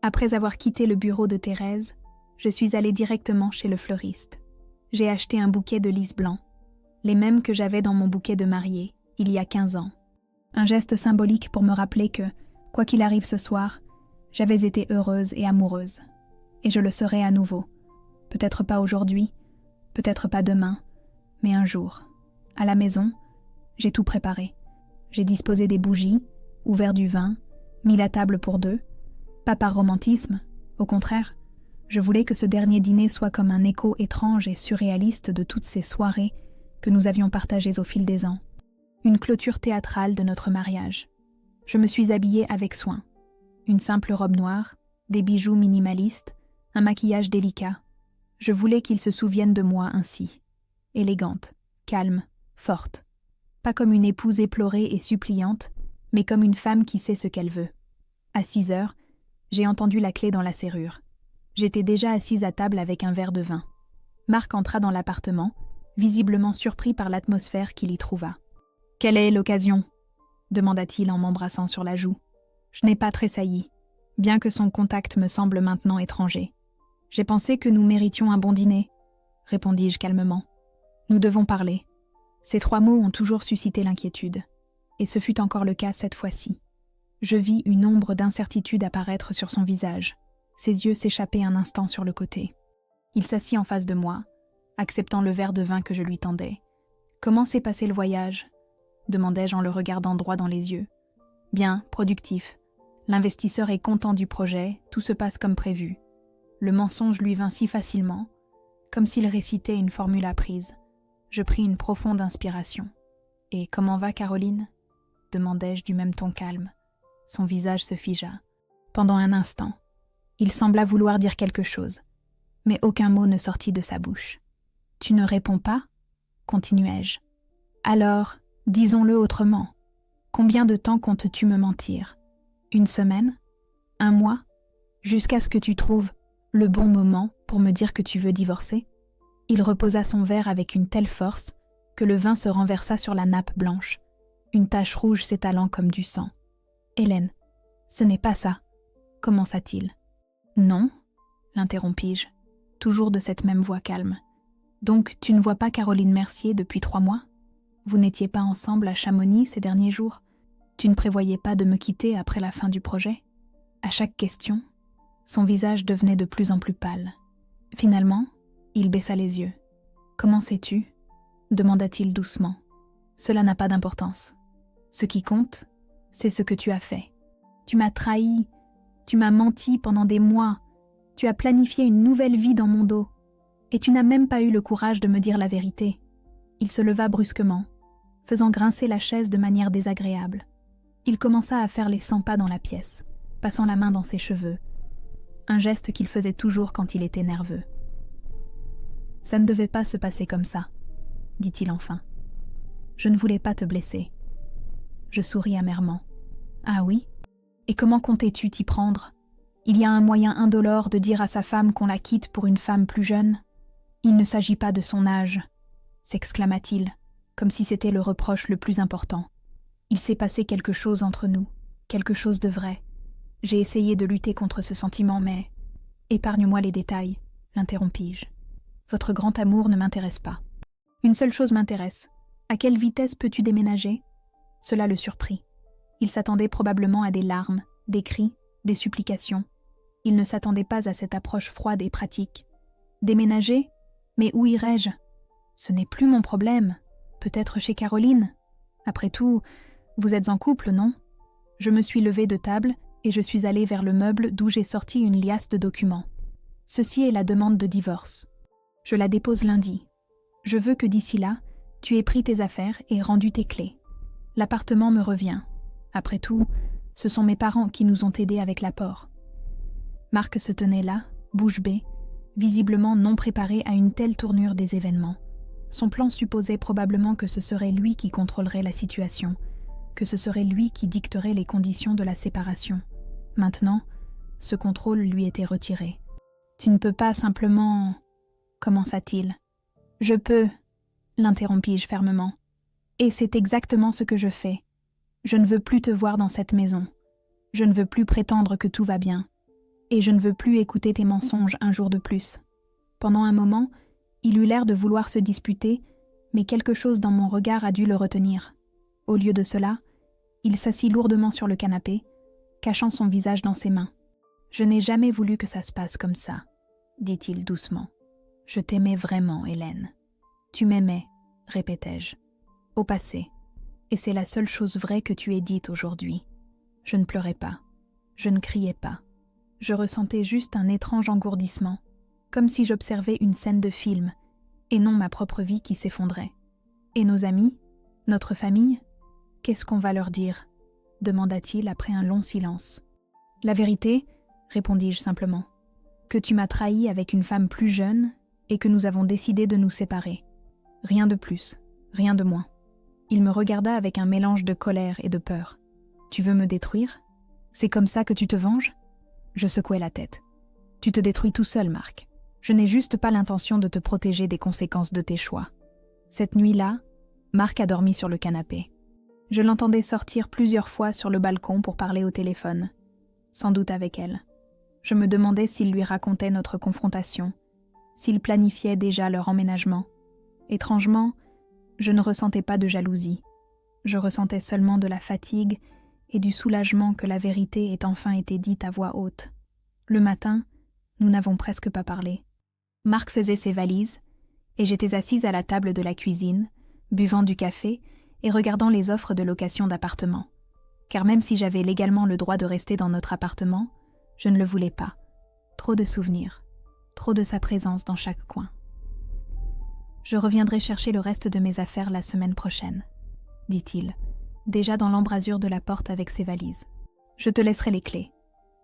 Après avoir quitté le bureau de Thérèse, je suis allée directement chez le fleuriste. J'ai acheté un bouquet de lys blanc, les mêmes que j'avais dans mon bouquet de mariée, il y a 15 ans. Un geste symbolique pour me rappeler que, quoi qu'il arrive ce soir, j'avais été heureuse et amoureuse. Et je le serai à nouveau. Peut-être pas aujourd'hui, peut-être pas demain, mais un jour. À la maison, j'ai tout préparé. J'ai disposé des bougies, ouvert du vin, mis la table pour deux. Pas par romantisme, au contraire. Je voulais que ce dernier dîner soit comme un écho étrange et surréaliste de toutes ces soirées que nous avions partagées au fil des ans. Une clôture théâtrale de notre mariage. Je me suis habillée avec soin. Une simple robe noire, des bijoux minimalistes, un maquillage délicat. Je voulais qu'il se souvienne de moi ainsi. Élégante, calme, forte. Pas comme une épouse éplorée et suppliante, mais comme une femme qui sait ce qu'elle veut. À 6 heures, j'ai entendu la clé dans la serrure. J'étais déjà assise à table avec un verre de vin. Marc entra dans l'appartement, visiblement surpris par l'atmosphère qu'il y trouva. « Quelle est l'occasion » demanda-t-il en m'embrassant sur la joue. Je n'ai pas tressailli, bien que son contact me semble maintenant étranger. « J'ai pensé que nous méritions un bon dîner » répondis-je calmement. « Nous devons parler. » Ces 3 mots ont toujours suscité l'inquiétude, et ce fut encore le cas cette fois-ci. Je vis une ombre d'incertitude apparaître sur son visage. Ses yeux s'échappaient un instant sur le côté. Il s'assit en face de moi, acceptant le verre de vin que je lui tendais. « Comment s'est passé le voyage ?» demandai-je en le regardant droit dans les yeux. « Bien, productif. L'investisseur est content du projet, tout se passe comme prévu. » Le mensonge lui vint si facilement, comme s'il récitait une formule apprise. Je pris une profonde inspiration. « Et comment va Caroline ?» demandai-je du même ton calme. Son visage se figea. Pendant un instant, il sembla vouloir dire quelque chose, mais aucun mot ne sortit de sa bouche. « Tu ne réponds pas ?» continuai-je. « Alors, disons-le autrement. Combien de temps comptes-tu me mentir ? 1 semaine ? 1 mois ? Jusqu'à ce que tu trouves le bon moment pour me dire que tu veux divorcer ?» Il reposa son verre avec une telle force que le vin se renversa sur la nappe blanche, une tache rouge s'étalant comme du sang. « Hélène, ce n'est pas ça, » commença-t-il. « Non, » l'interrompis-je, toujours de cette même voix calme. « Donc tu ne vois pas Caroline Mercier depuis 3 mois ? Vous n'étiez pas ensemble à Chamonix ces derniers jours ? Tu ne prévoyais pas de me quitter après la fin du projet ?» À chaque question, son visage devenait de plus en plus pâle. Finalement, il baissa les yeux. « Comment sais-tu » demanda-t-il doucement. « Cela n'a pas d'importance. Ce qui compte, c'est ce que tu as fait. Tu m'as trahi, tu m'as menti pendant des mois, tu as planifié une nouvelle vie dans mon dos, et tu n'as même pas eu le courage de me dire la vérité. » Il se leva brusquement, faisant grincer la chaise de manière désagréable. Il commença à faire les 100 pas dans la pièce, passant la main dans ses cheveux, un geste qu'il faisait toujours quand il était nerveux. « Ça ne devait pas se passer comme ça, » dit-il enfin. « Je ne voulais pas te blesser. » Je souris amèrement. « Ah oui ? Et comment comptais-tu t'y prendre ? Il y a un moyen indolore de dire à sa femme qu'on la quitte pour une femme plus jeune. Il ne s'agit pas de son âge, » s'exclama-t-il, comme si c'était le reproche le plus important. « Il s'est passé quelque chose entre nous, quelque chose de vrai. J'ai essayé de lutter contre ce sentiment, mais... » « Épargne-moi les détails, » l'interrompis-je. « Votre grand amour ne m'intéresse pas. Une seule chose m'intéresse. À quelle vitesse peux-tu déménager ?» Cela le surprit. Il s'attendait probablement à des larmes, des cris, des supplications. Il ne s'attendait pas à cette approche froide et pratique. « Déménager ? Mais où irais-je ? Ce n'est plus mon problème. Peut-être chez Caroline. Après tout, vous êtes en couple, non ?» Je me suis levée de table et je suis allée vers le meuble d'où j'ai sorti une liasse de documents. Ceci est la demande de divorce. Je la dépose lundi. Je veux que d'ici là, tu aies pris tes affaires et rendu tes clés. L'appartement me revient. Après tout, ce sont mes parents qui nous ont aidés avec l'apport. Marc se tenait là, bouche bée, visiblement non préparé à une telle tournure des événements. Son plan supposait probablement que ce serait lui qui contrôlerait la situation, que ce serait lui qui dicterait les conditions de la séparation. Maintenant, ce contrôle lui était retiré. « Tu ne peux pas simplement... » commença-t-il. « Je peux, » l'interrompis-je fermement. « Et c'est exactement ce que je fais. Je ne veux plus te voir dans cette maison. Je ne veux plus prétendre que tout va bien. Et je ne veux plus écouter tes mensonges un jour de plus. » Pendant un moment, il eut l'air de vouloir se disputer, mais quelque chose dans mon regard a dû le retenir. Au lieu de cela, il s'assit lourdement sur le canapé, cachant son visage dans ses mains. « Je n'ai jamais voulu que ça se passe comme ça, » dit-il doucement. « Je t'aimais vraiment, Hélène. »« Tu m'aimais, » répétai-je. « Au passé. Et c'est la seule chose vraie que tu aies dite aujourd'hui. » Je ne pleurais pas. Je ne criais pas. Je ressentais juste un étrange engourdissement, comme si j'observais une scène de film, et non ma propre vie qui s'effondrait. « Et nos amis? Notre famille? Qu'est-ce qu'on va leur dire ?» demanda-t-il après un long silence. « La vérité, » répondis-je simplement, « que tu m'as trahi avec une femme plus jeune et que nous avons décidé de nous séparer. Rien de plus, rien de moins. » Il me regarda avec un mélange de colère et de peur. « Tu veux me détruire? C'est comme ça que tu te venges ?» Je secouai la tête. « Tu te détruis tout seul, Marc. Je n'ai juste pas l'intention de te protéger des conséquences de tes choix. » Cette nuit-là, Marc a dormi sur le canapé. Je l'entendais sortir plusieurs fois sur le balcon pour parler au téléphone, sans doute avec elle. Je me demandais s'il lui racontait notre confrontation, s'il planifiait déjà leur emménagement. Étrangement, je ne ressentais pas de jalousie. Je ressentais seulement de la fatigue et du soulagement que la vérité ait enfin été dite à voix haute. Le matin, nous n'avons presque pas parlé. Marc faisait ses valises, et j'étais assise à la table de la cuisine, buvant du café et regardant les offres de location d'appartements. Car même si j'avais légalement le droit de rester dans notre appartement, je ne le voulais pas. Trop de souvenirs, trop de sa présence dans chaque coin. « Je reviendrai chercher le reste de mes affaires la semaine prochaine, » dit-il, déjà dans l'embrasure de la porte avec ses valises. « Je te laisserai les clés. »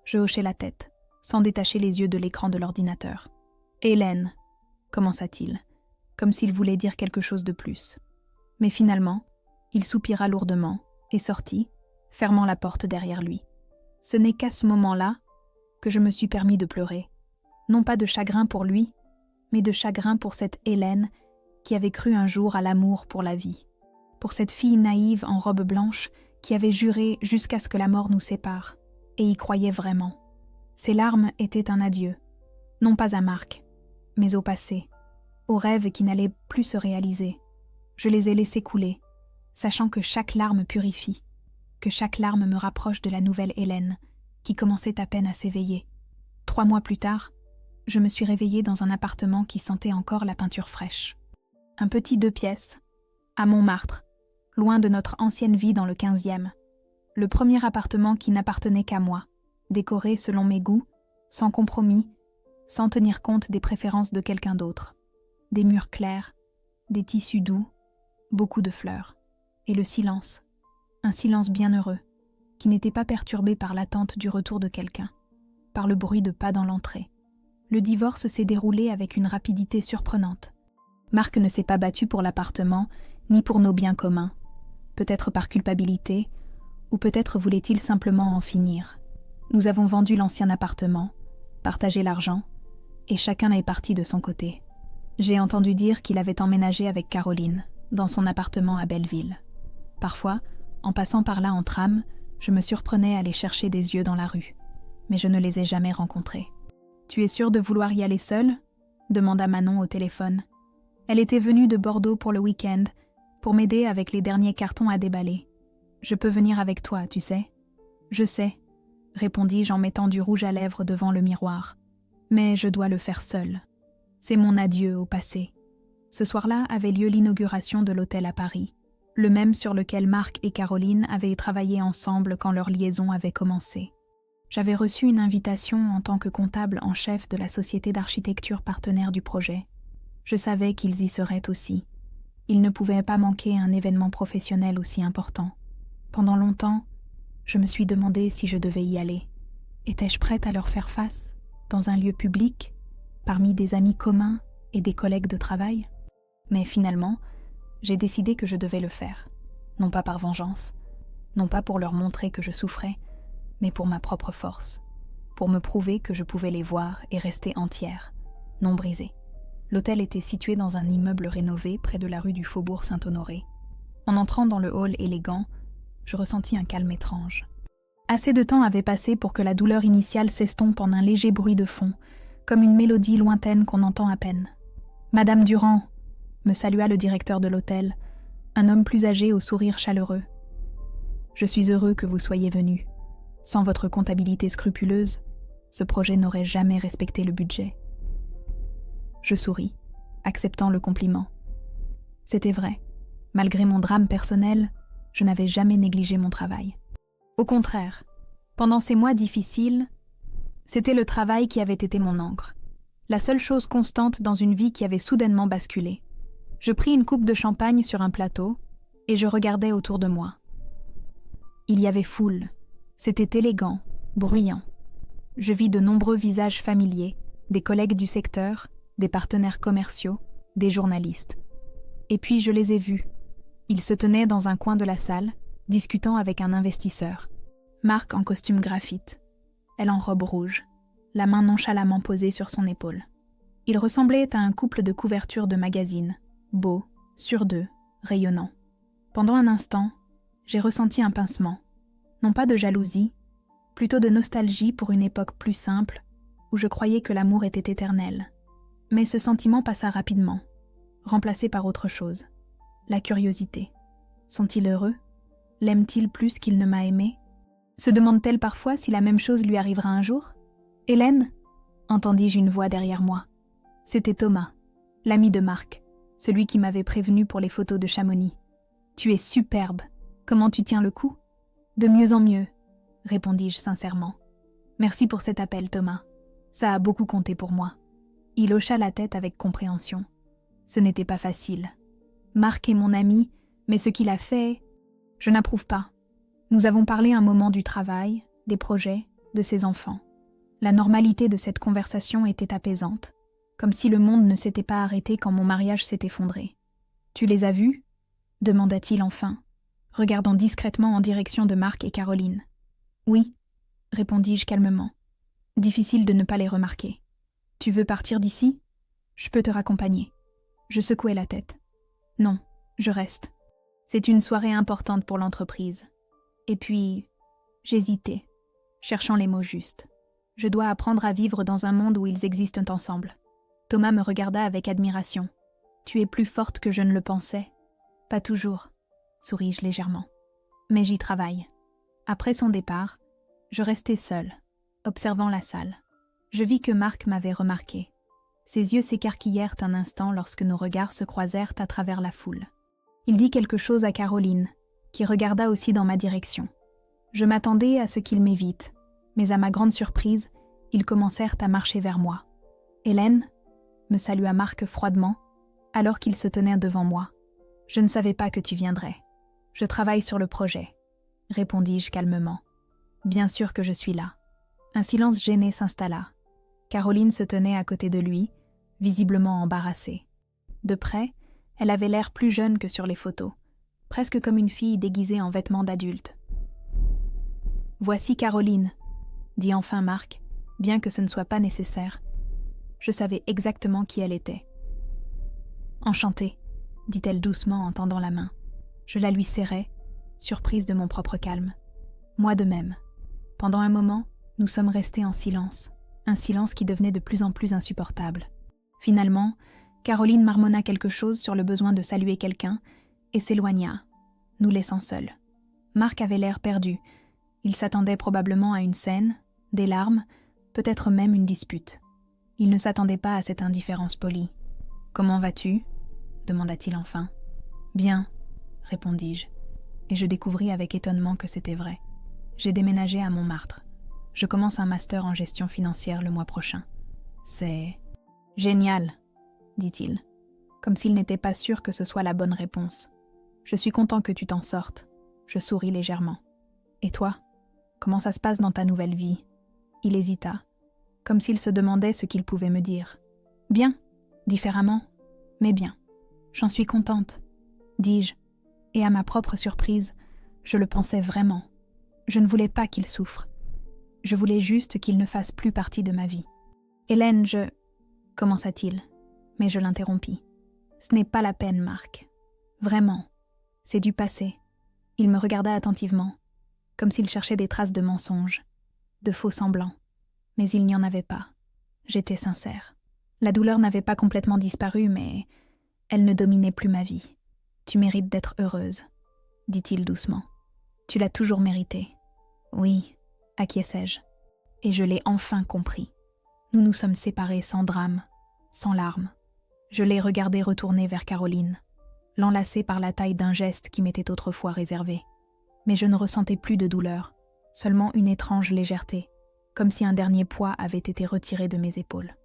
Je hochai la tête, sans détacher les yeux de l'écran de l'ordinateur. « Hélène, » commença-t-il, comme s'il voulait dire quelque chose de plus. Mais finalement, il soupira lourdement et sortit, fermant la porte derrière lui. Ce n'est qu'à ce moment-là que je me suis permis de pleurer. Non pas de chagrin pour lui, mais de chagrin pour cette Hélène qui avait cru un jour à l'amour pour la vie. Pour cette fille naïve en robe blanche qui avait juré jusqu'à ce que la mort nous sépare, et y croyait vraiment. Ses larmes étaient un adieu, non pas à Marc, mais au passé, aux rêves qui n'allaient plus se réaliser. Je les ai laissés couler, sachant que chaque larme purifie, que chaque larme me rapproche de la nouvelle Hélène, qui commençait à peine à s'éveiller. 3 mois plus tard, je me suis réveillée dans un appartement qui sentait encore la peinture fraîche. Un petit 2 pièces, à Montmartre, loin de notre ancienne vie dans le 15e. Le premier appartement qui n'appartenait qu'à moi, décoré selon mes goûts, sans compromis, sans tenir compte des préférences de quelqu'un d'autre. Des murs clairs, des tissus doux, beaucoup de fleurs. Et le silence, un silence bienheureux, qui n'était pas perturbé par l'attente du retour de quelqu'un, par le bruit de pas dans l'entrée. Le divorce s'est déroulé avec une rapidité surprenante. Marc ne s'est pas battu pour l'appartement, ni pour nos biens communs, peut-être par culpabilité, ou peut-être voulait-il simplement en finir. Nous avons vendu l'ancien appartement, partagé l'argent, et chacun est parti de son côté. J'ai entendu dire qu'il avait emménagé avec Caroline, dans son appartement à Belleville. Parfois, en passant par là en tram, je me surprenais à les chercher des yeux dans la rue, mais je ne les ai jamais rencontrés. « Tu es sûre de vouloir y aller seule ?» demanda Manon au téléphone. Elle était venue de Bordeaux pour le week-end, pour m'aider avec les derniers cartons à déballer. « Je peux venir avec toi, tu sais. »« Je sais, » répondis-je en mettant du rouge à lèvres devant le miroir. « Mais je dois le faire seule. C'est mon adieu au passé. » Ce soir-là avait lieu l'inauguration de l'hôtel à Paris, le même sur lequel Marc et Caroline avaient travaillé ensemble quand leur liaison avait commencé. J'avais reçu une invitation en tant que comptable en chef de la société d'architecture partenaire du projet. Je savais qu'ils y seraient aussi. Il ne pouvait pas manquer un événement professionnel aussi important. Pendant longtemps, je me suis demandé si je devais y aller. Étais-je prête à leur faire face, dans un lieu public, parmi des amis communs et des collègues de travail? Mais finalement, j'ai décidé que je devais le faire. Non pas par vengeance, non pas pour leur montrer que je souffrais, mais pour ma propre force, pour me prouver que je pouvais les voir et rester entière, non brisée. L'hôtel était situé dans un immeuble rénové près de la rue du Faubourg Saint-Honoré. En entrant dans le hall élégant, Je ressentis un calme étrange. Assez de temps avait passé pour que la douleur initiale s'estompe en un léger bruit de fond, comme une mélodie lointaine qu'on entend à peine. « Madame Durand !» me salua le directeur de l'hôtel, un homme plus âgé au sourire chaleureux. « Je suis heureux que vous soyez venue. Sans votre comptabilité scrupuleuse, ce projet n'aurait jamais respecté le budget. » Je souris, acceptant le compliment. C'était vrai. Malgré mon drame personnel, je n'avais jamais négligé mon travail. Au contraire, pendant ces mois difficiles, c'était le travail qui avait été mon encre. La seule chose constante dans une vie qui avait soudainement basculé. Je pris une coupe de champagne sur un plateau et je regardais autour de moi. Il y avait foule. C'était élégant, bruyant. Je vis de nombreux visages familiers, des collègues du secteur, des partenaires commerciaux, des journalistes. Et puis je les ai vus. Ils se tenaient dans un coin de la salle, discutant avec un investisseur. Marc en costume graphite, elle en robe rouge, la main nonchalamment posée sur son épaule. Il ressemblait à un couple de couvertures de magazine, beau, sur deux, rayonnant. Pendant un instant, j'ai ressenti un pincement, non pas de jalousie, plutôt de nostalgie pour une époque plus simple, où je croyais que l'amour était éternel. Mais ce sentiment passa rapidement, remplacé par autre chose, la curiosité. Sont-ils heureux ? L'aime-t-il plus qu'il ne m'a aimé ? Se demande-t-elle parfois si la même chose lui arrivera un jour ? « Hélène » entendis-je une voix derrière moi. C'était Thomas, l'ami de Marc, celui qui m'avait prévenu pour les photos de Chamonix. « Tu es superbe. Comment tu tiens le coup ?»« De mieux en mieux, » répondis-je sincèrement. « Merci pour cet appel, Thomas. Ça a beaucoup compté pour moi. » Il hocha la tête avec compréhension. Ce n'était pas facile. Marc est mon ami, mais ce qu'il a fait, je n'approuve pas. Nous avons parlé un moment du travail, des projets, de ses enfants. La normalité de cette conversation était apaisante, comme si le monde ne s'était pas arrêté quand mon mariage s'est effondré. « Tu les as vus ?» demanda-t-il enfin, regardant discrètement en direction de Marc et Caroline. « Oui », répondis-je calmement. Difficile de ne pas les remarquer. « Tu veux partir d'ici ? Je peux te raccompagner. » Je secouai la tête. « Non, je reste. C'est une soirée importante pour l'entreprise. » Et puis, j'hésitais, cherchant les mots justes. Je dois apprendre à vivre dans un monde où ils existent ensemble. Thomas me regarda avec admiration. « Tu es plus forte que je ne le pensais. »« Pas toujours, » souris-je légèrement. « Mais j'y travaille. » Après son départ, je restai seule, observant la salle. Je vis que Marc m'avait remarqué. Ses yeux s'écarquillèrent un instant lorsque nos regards se croisèrent à travers la foule. Il dit quelque chose à Caroline, qui regarda aussi dans ma direction. Je m'attendais à ce qu'il m'évite, mais à ma grande surprise, ils commencèrent à marcher vers moi. « Hélène » me salua Marc froidement, alors qu'il se tenait devant moi. « Je ne savais pas que tu viendrais. Je travaille sur le projet, » répondis-je calmement. « Bien sûr que je suis là. » Un silence gêné s'installa. Caroline se tenait à côté de lui, visiblement embarrassée. De près, elle avait l'air plus jeune que sur les photos, presque comme une fille déguisée en vêtements d'adulte. « Voici Caroline », dit enfin Marc, bien que ce ne soit pas nécessaire. Je savais exactement qui elle était. « Enchantée », dit-elle doucement en tendant la main. Je la lui serrai, surprise de mon propre calme. Moi de même. Pendant un moment, nous sommes restés en silence, un silence qui devenait de plus en plus insupportable. Finalement, Caroline marmonna quelque chose sur le besoin de saluer quelqu'un et s'éloigna, nous laissant seuls. Marc avait l'air perdu. Il s'attendait probablement à une scène, des larmes, peut-être même une dispute. Il ne s'attendait pas à cette indifférence polie. « Comment vas-tu » demanda-t-il enfin. « Bien », répondis-je, et je découvris avec étonnement que c'était vrai. J'ai déménagé à Montmartre. Je commence un master en gestion financière le mois prochain. C'est génial, dit-il, comme s'il n'était pas sûr que ce soit la bonne réponse. Je suis content que tu t'en sortes. Je souris légèrement. Et toi ? Comment ça se passe dans ta nouvelle vie ? Il hésita, comme s'il se demandait ce qu'il pouvait me dire. Bien, différemment, mais bien. J'en suis contente, dis-je, et à ma propre surprise, je le pensais vraiment. Je ne voulais pas qu'il souffre. Je voulais juste qu'il ne fasse plus partie de ma vie. Hélène, commença-t-il, mais je l'interrompis. Ce n'est pas la peine, Marc. Vraiment, c'est du passé. Il me regarda attentivement, comme s'il cherchait des traces de mensonges, de faux semblants. Mais il n'y en avait pas. J'étais sincère. La douleur n'avait pas complètement disparu, mais elle ne dominait plus ma vie. « Tu mérites d'être heureuse », dit-il doucement. « Tu l'as toujours mérité. » « Oui, acquiesçai-je. Et je l'ai enfin compris. Nous nous sommes séparés sans drame, sans larmes. Je l'ai regardé retourner vers Caroline, l'enlacer par la taille d'un geste qui m'était autrefois réservé. Mais je ne ressentais plus de douleur, seulement une étrange légèreté, comme si un dernier poids avait été retiré de mes épaules.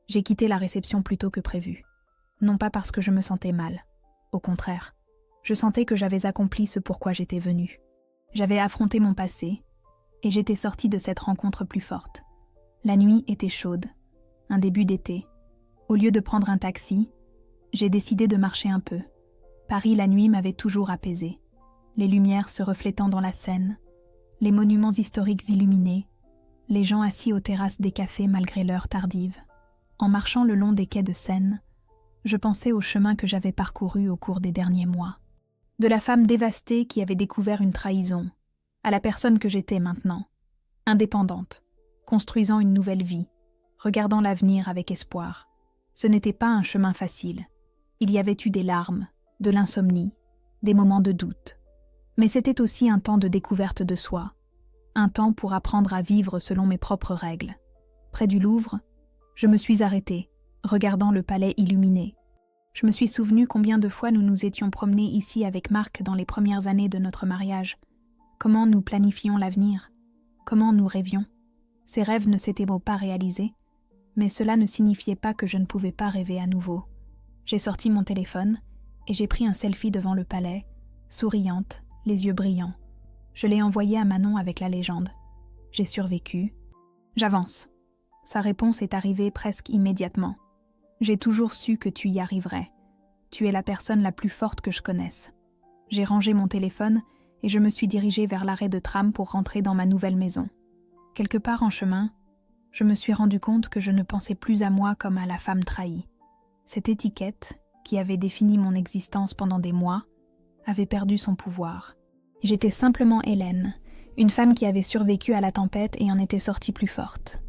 J'ai quitté la réception plus tôt que prévu. Non pas parce que je me sentais mal. Au contraire, je sentais que j'avais accompli ce pourquoi j'étais venue. J'avais affronté mon passé, et j'étais sortie de cette rencontre plus forte. La nuit était chaude, un début d'été. Au lieu de prendre un taxi, j'ai décidé de marcher un peu. Paris la nuit m'avait toujours apaisée. Les lumières se reflétant dans la Seine, les monuments historiques illuminés, les gens assis aux terrasses des cafés malgré l'heure tardive. En marchant le long des quais de Seine, je pensais au chemin que j'avais parcouru au cours des derniers mois. De la femme dévastée qui avait découvert une trahison, à la personne que j'étais maintenant, indépendante, construisant une nouvelle vie, regardant l'avenir avec espoir. Ce n'était pas un chemin facile. Il y avait eu des larmes, de l'insomnie, des moments de doute. Mais c'était aussi un temps de découverte de soi, un temps pour apprendre à vivre selon mes propres règles. Près du Louvre, je me suis arrêtée, regardant le palais illuminé. Je me suis souvenu combien de fois nous nous étions promenés ici avec Marc dans les premières années de notre mariage. Comment nous planifions l'avenir, comment nous rêvions. Ces rêves ne s'étaient pas réalisés, mais cela ne signifiait pas que je ne pouvais pas rêver à nouveau. J'ai sorti mon téléphone et j'ai pris un selfie devant le palais, souriante, les yeux brillants. Je l'ai envoyé à Manon avec la légende. J'ai survécu. J'avance. Sa réponse est arrivée presque immédiatement. J'ai toujours su que tu y arriverais. Tu es la personne la plus forte que je connaisse. J'ai rangé mon téléphone et je me suis dirigée vers l'arrêt de tram pour rentrer dans ma nouvelle maison. Quelque part en chemin, je me suis rendu compte que je ne pensais plus à moi comme à la femme trahie. Cette étiquette, qui avait défini mon existence pendant des mois, avait perdu son pouvoir. J'étais simplement Hélène, une femme qui avait survécu à la tempête et en était sortie plus forte.